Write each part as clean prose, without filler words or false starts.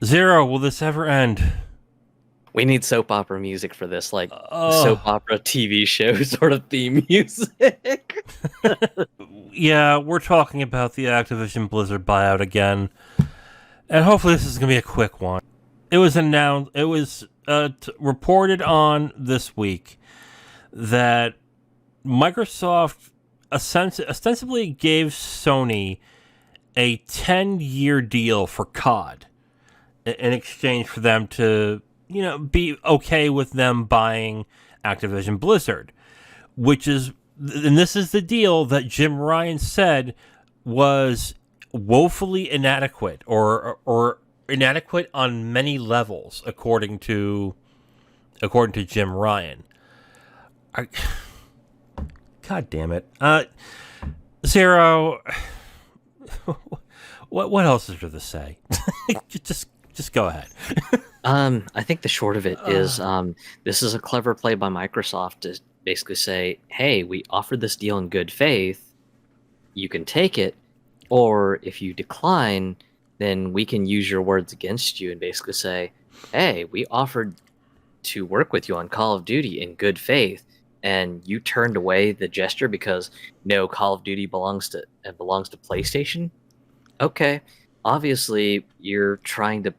Zero, will this ever end? We need soap opera music for this, like soap Oh, opera TV show sort of theme music. yeah, we're talking about the Activision Blizzard buyout again, and hopefully this is gonna be a quick one. It was announced. It was reported on this week that Microsoft ostensibly gave Sony a 10-year deal for COD in exchange for them to, be okay with them buying Activision Blizzard, and this is the deal that Jim Ryan said was woefully inadequate or inadequate on many levels, according to Jim Ryan. God damn it, Zero. What else is there to say? just go ahead. I think the short of it is this is a clever play by Microsoft to basically say, hey, we offered this deal in good faith. You can take it, or if you decline, then we can use your words against you and basically say, hey, we offered to work with you on Call of Duty in good faith, and you turned away the gesture because no, Call of Duty belongs to PlayStation. Okay, obviously you're trying to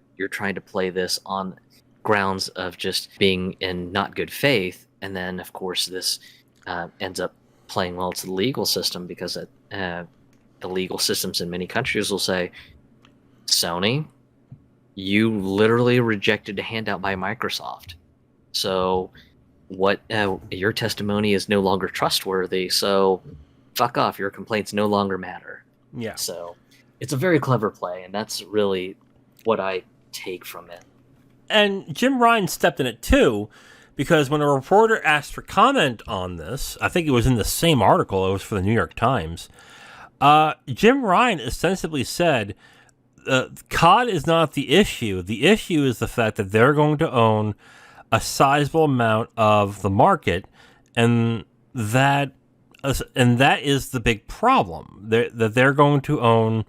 play this on grounds of just being in not good faith, and then of course this ends up playing well to the legal system because the legal systems in many countries will say, Sony, you literally rejected a handout by Microsoft, so what your testimony is no longer trustworthy, so fuck off, your complaints no longer matter. Yeah. So it's a very clever play, and that's really what I take from it. And Jim Ryan stepped in it too, because when a reporter asked for comment on this, I think it was in the same article, it was for the New York Times, Jim Ryan ostensibly said, COD is not the issue. The issue is the fact that they're going to own a sizable amount of the market, and that is the big problem. That they're going to own,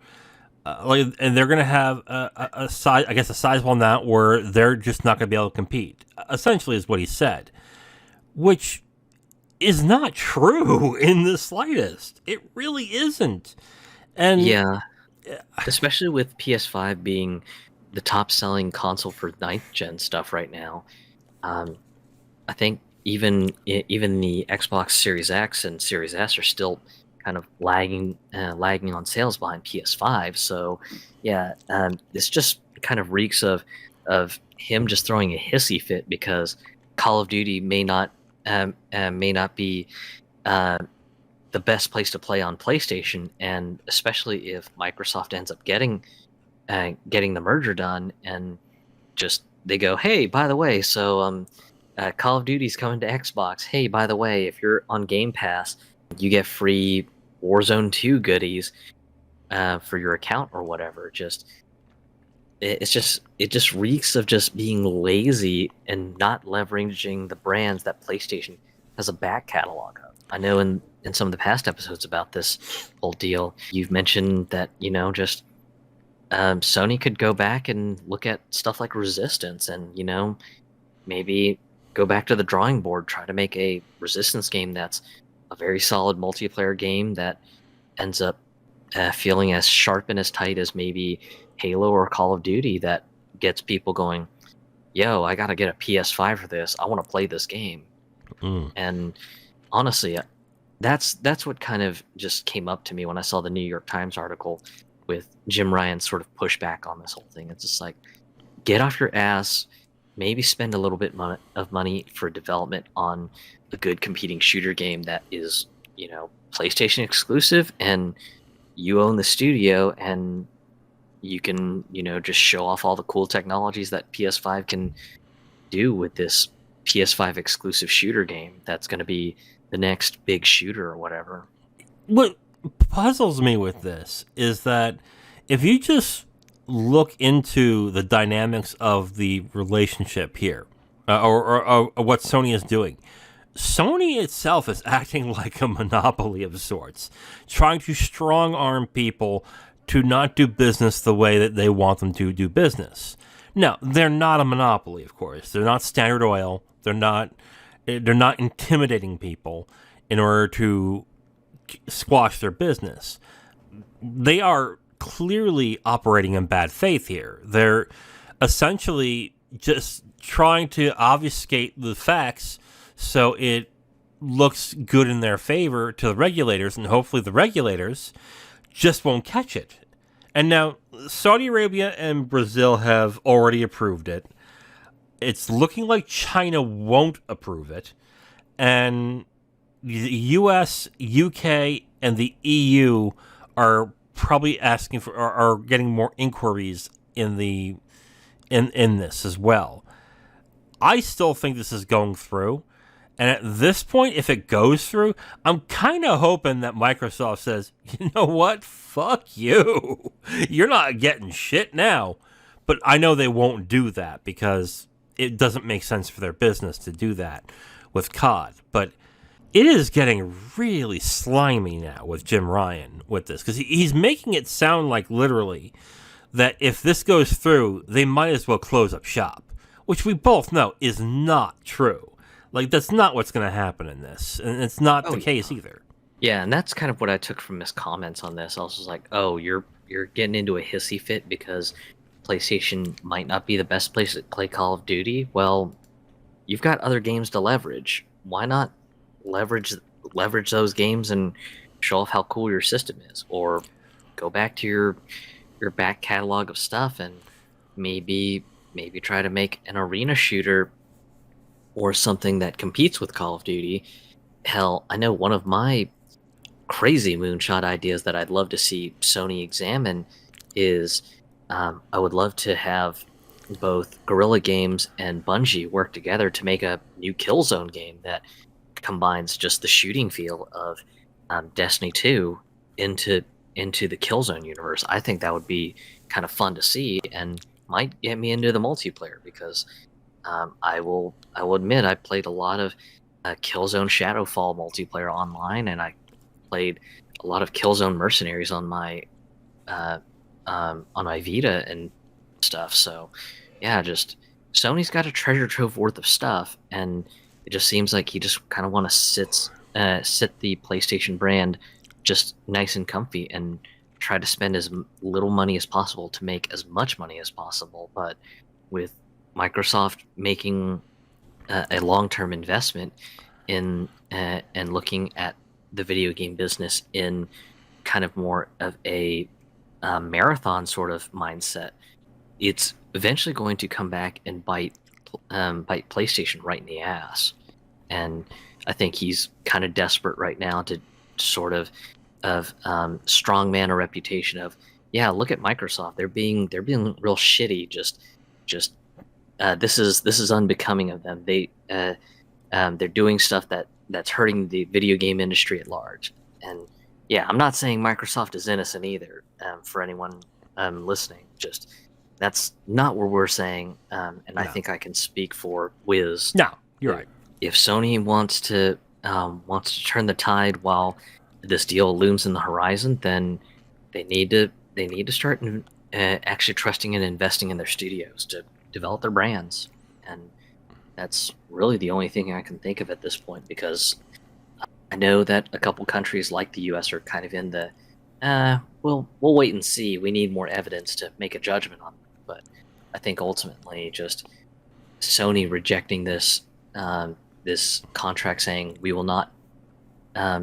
and they're going to have a size, I guess, a sizable amount where they're just not going to be able to compete. Essentially, is what he said, which is not true in the slightest. It really isn't. And Yeah, especially with PS5 being the top-selling console for ninth gen stuff right now. Um, I think even the Xbox Series X and Series S are still kind of lagging on sales behind PS5. So yeah, this just kind of reeks of him just throwing a hissy fit because Call of Duty may not be uh, the best place to play on PlayStation, and especially if Microsoft ends up getting the merger done, and just they go, hey, by the way, so Call of Duty's coming to Xbox. Hey, by the way, if you're on Game Pass, you get free Warzone 2 goodies for your account or whatever. It just reeks of just being lazy and not leveraging the brands that PlayStation has a back catalog of. I know in some of the past episodes about this whole deal, you've mentioned that just Sony could go back and look at stuff like Resistance, and maybe go back to the drawing board, try to make a Resistance game that's a very solid multiplayer game that ends up feeling as sharp and as tight as maybe Halo or Call of Duty, that gets people going, yo, I gotta get a PS5 for this. I want to play this game. mm, And honestly, that's what kind of just came up to me when I saw the New York Times article with Jim Ryan's sort of pushback on this whole thing. It's just like, get off your ass, maybe spend a little bit of money for development on a good competing shooter game that is, PlayStation exclusive, and you own the studio, and you can, just show off all the cool technologies that PS5 can do with this PS5 exclusive shooter game that's going to be the next big shooter or whatever. what puzzles me with this is that if you just look into the dynamics of the relationship here, or what Sony is doing, Sony itself is acting like a monopoly of sorts, trying to strong arm people to not do business the way that they want them to do business. No, they're not a monopoly, of course. They're not Standard Oil. They're not intimidating people in order to squash their business. They are clearly operating in bad faith here. They're essentially just trying to obfuscate the facts so it looks good in their favor to the regulators, and hopefully the regulators just won't catch it. And now, Saudi Arabia and Brazil have already approved it. It's looking like China won't approve it. And the US, UK, and the EU are probably asking for, are getting more inquiries in this as well. I still think this is going through. And at this point, if it goes through, I'm kind of hoping that Microsoft says, you know what? Fuck you. You're not getting shit now. But I know they won't do that because it doesn't make sense for their business to do that with COD. But it is getting really slimy now with Jim Ryan with this, because he's making it sound like literally that if this goes through, they might as well close up shop, which we both know is not true. Like, that's not what's going to happen in this, and it's not the case either. Yeah, and that's kind of what I took from his comments on this. I was just like, oh, you're getting into a hissy fit because PlayStation might not be the best place to play Call of Duty. Well, you've got other games to leverage. Why not leverage those games and show off how cool your system is, or go back to your back catalog of stuff and maybe try to make an arena shooter or something that competes with Call of Duty. Hell, I know one of my crazy moonshot ideas that I'd love to see Sony examine is I would love to have both Guerrilla Games and Bungie work together to make a new Killzone game that combines just the shooting feel of Destiny 2 into the Killzone universe. I think that would be kind of fun to see and might get me into the multiplayer, because I will admit I played a lot of Killzone Shadowfall multiplayer online, and I played a lot of Killzone Mercenaries on my Vita and stuff. So yeah, just Sony's got a treasure trove worth of stuff, and it just seems like he just kind of want to sit the PlayStation brand just nice and comfy and try to spend as little money as possible to make as much money as possible. But with Microsoft making a long-term investment in and looking at the video game business in kind of more of a marathon sort of mindset, it's eventually going to come back and bite PlayStation right in the ass. And I think he's kind of desperate right now to sort of strongman a reputation of, yeah, look at Microsoft. They're being real shitty. Just this is unbecoming of them. They're doing stuff that's hurting the video game industry at large. And yeah, I'm not saying Microsoft is innocent either. For anyone listening, just that's not what we're saying. And no. I think I can speak for Wiz. No, you're right. If Sony wants to turn the tide while this deal looms in the horizon, then they need to start actually trusting and investing in their studios to develop their brands. And that's really the only thing I can think of at this point, because I know that a couple countries like the US are kind of in the we'll wait and see. We need more evidence to make a judgment on it. But I think ultimately just Sony rejecting this contract, saying we will not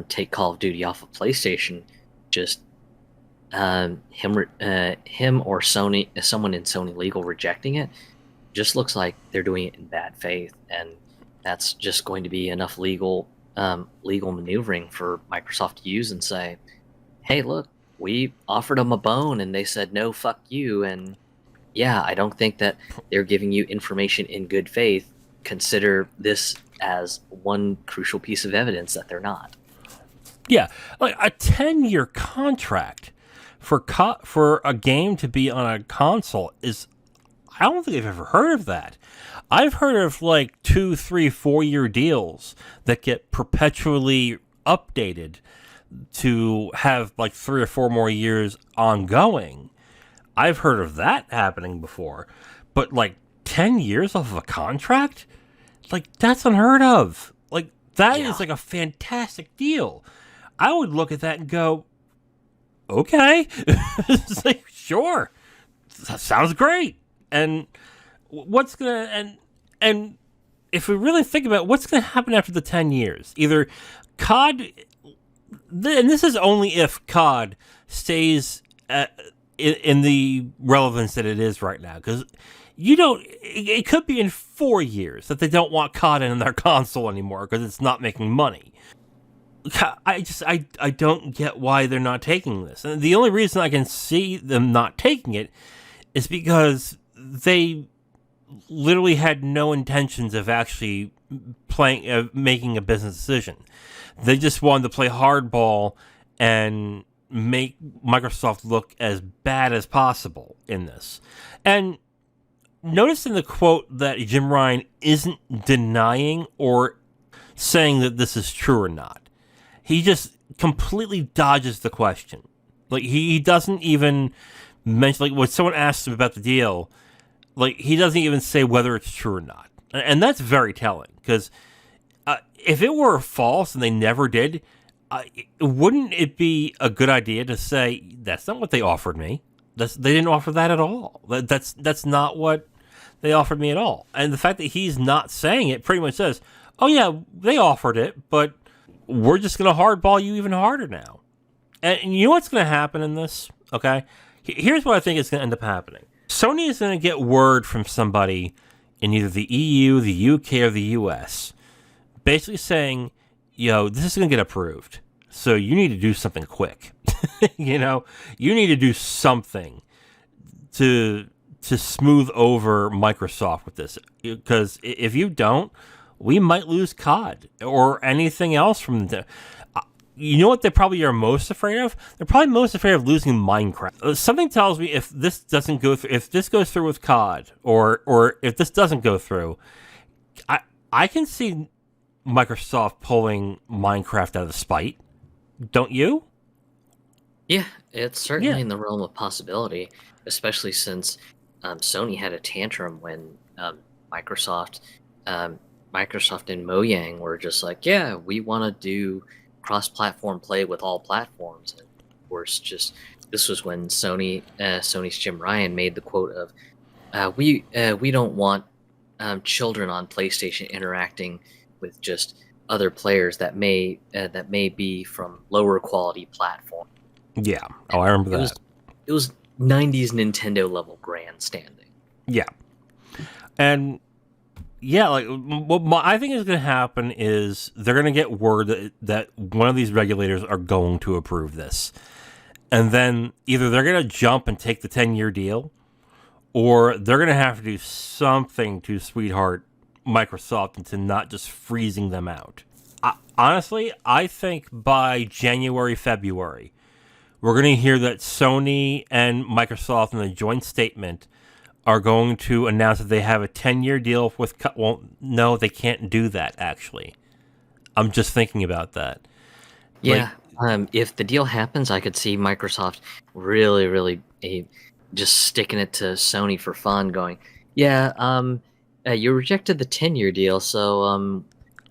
take Call of Duty off of PlayStation, just him or Sony, someone in Sony legal rejecting it, just looks like they're doing it in bad faith, and that's just going to be enough legal maneuvering for Microsoft to use and say, hey, look, we offered them a bone and they said no, fuck you. And yeah, I don't think that they're giving you information in good faith. Consider this as one crucial piece of evidence that they're not. Yeah, like a 10-year contract for a game to be on a console is, I don't think I've ever heard of that. I've heard of like 2, 3, 4-year deals that get perpetually updated to have like 3 or 4 more years ongoing. I've heard of that happening before. But like 10 years off of a contract? Like, that's unheard of. Like, that is like a fantastic deal. I would look at that and go, okay. It's like, sure. That sounds great. And what's gonna and if we really think about it, what's gonna happen after the 10 years? Either COD, and this is only if COD stays in the relevance that it is right now, because you don't. It could be in 4 years that they don't want COD in their console anymore because it's not making money. I don't get why they're not taking this, and the only reason I can see them not taking it is because they literally had no intentions of actually making a business decision. They just wanted to play hardball and make Microsoft look as bad as possible in this. And notice in the quote that Jim Ryan isn't denying or saying that this is true or not. He just completely dodges the question. Like, he doesn't even mention, like, when someone asks him about the deal, like, he doesn't even say whether it's true or not. And that's very telling, because if it were false and they never did, wouldn't it be a good idea to say, that's not what they offered me? They didn't offer that at all. That's not what they offered me at all. And the fact that he's not saying it pretty much says, oh yeah, they offered it, but we're just going to hardball you even harder now. And you know what's going to happen in this? Okay? Here's what I think is going to end up happening. Sony is going to get word from somebody in either the EU, the UK, or the US, basically saying, yo, this is going to get approved, so you need to do something quick. You need to do something to smooth over Microsoft with this, because if you don't, we might lose COD or anything else from the. You know what they probably are most afraid of? They're probably most afraid of losing Minecraft. Something tells me if this doesn't go through, if this goes through with COD, or if this doesn't go through, I can see Microsoft pulling Minecraft out of spite. Don't you? Yeah, it's certainly in the realm of possibility, especially since Sony had a tantrum when Microsoft and Mojang were just like, yeah, we want to do cross-platform play with all platforms. And of course, this was when Sony's Jim Ryan made the quote of, we don't want children on PlayStation interacting with just other players that may be from lower quality platform. Yeah. Oh, I remember that. It was 90s Nintendo level grandstanding. Yeah. And yeah, like what I think is going to happen is they're going to get word that one of these regulators are going to approve this. And then either they're going to jump and take the 10-year deal, or they're going to have to do something to sweetheart Microsoft into not just freezing them out. Honestly, I think by January, February, we're going to hear that Sony and Microsoft in a joint statement are going to announce that they have a 10-year deal with... Well, no, they can't do that, actually. I'm just thinking about that. Yeah, if the deal happens, I could see Microsoft really just sticking it to Sony for fun, going, yeah, you rejected the 10-year deal, so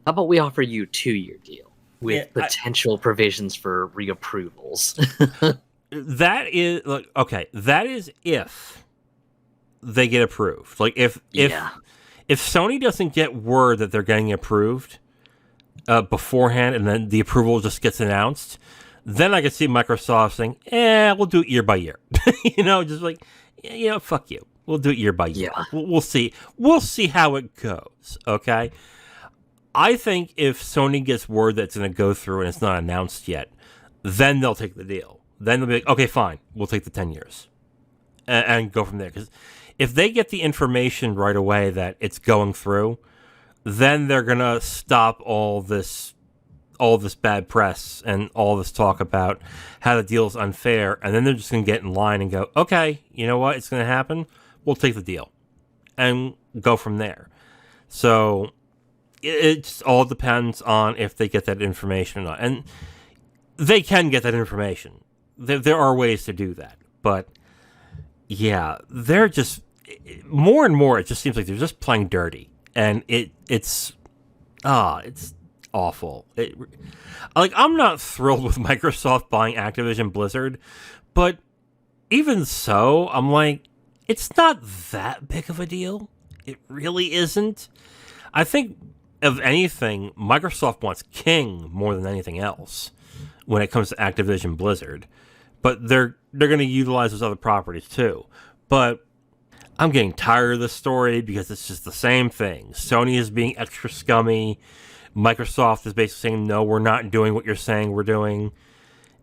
how about we offer you a 2-year deal with potential provisions for reapprovals? That is... Like, okay, that is if they get approved. Like, if Sony doesn't get word that they're getting approved beforehand, and then the approval just gets announced, then I could see Microsoft saying, we'll do it year by year. Just like, fuck you. We'll do it year by year. Yeah. We'll see. We'll see how it goes, okay? I think if Sony gets word that it's going to go through and it's not announced yet, then they'll take the deal. Then they'll be like, okay, fine, we'll take the 10 years. And go from there. Because if they get the information right away that it's going through, then they're going to stop all this bad press and all this talk about how the deal is unfair, and then they're just going to get in line and go, okay, you know what, it's going to happen, we'll take the deal, and go from there. So it just all depends on if they get that information or not. And they can get that information. There are ways to do that. But, yeah, they're just... more and more, it just seems like they're just playing dirty, and it's awful. I'm not thrilled with Microsoft buying Activision Blizzard, but even so, I'm like, it's not that big of a deal. It really isn't. I think, if anything, Microsoft wants King more than anything else when it comes to Activision Blizzard. But they're going to utilize those other properties too. But I'm getting tired of this story because it's just the same thing. Sony is being extra scummy. Microsoft is basically saying, no, we're not doing what you're saying we're doing.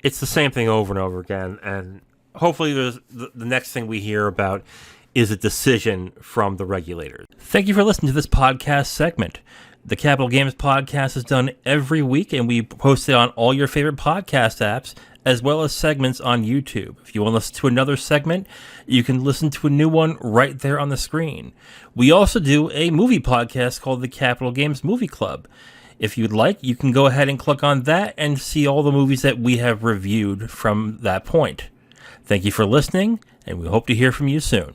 It's the same thing over and over again. And hopefully there's the next thing we hear about is a decision from the regulators. Thank you for listening to this podcast segment. The Capital Games podcast is done every week, and we post it on all your favorite podcast apps, as well as segments on YouTube. If you want to listen to another segment, you can listen to a new one right there on the screen. We also do a movie podcast called the Capital Games Movie Club. If you'd like, you can go ahead and click on that and see all the movies that we have reviewed from that point. Thank you for listening, and we hope to hear from you soon.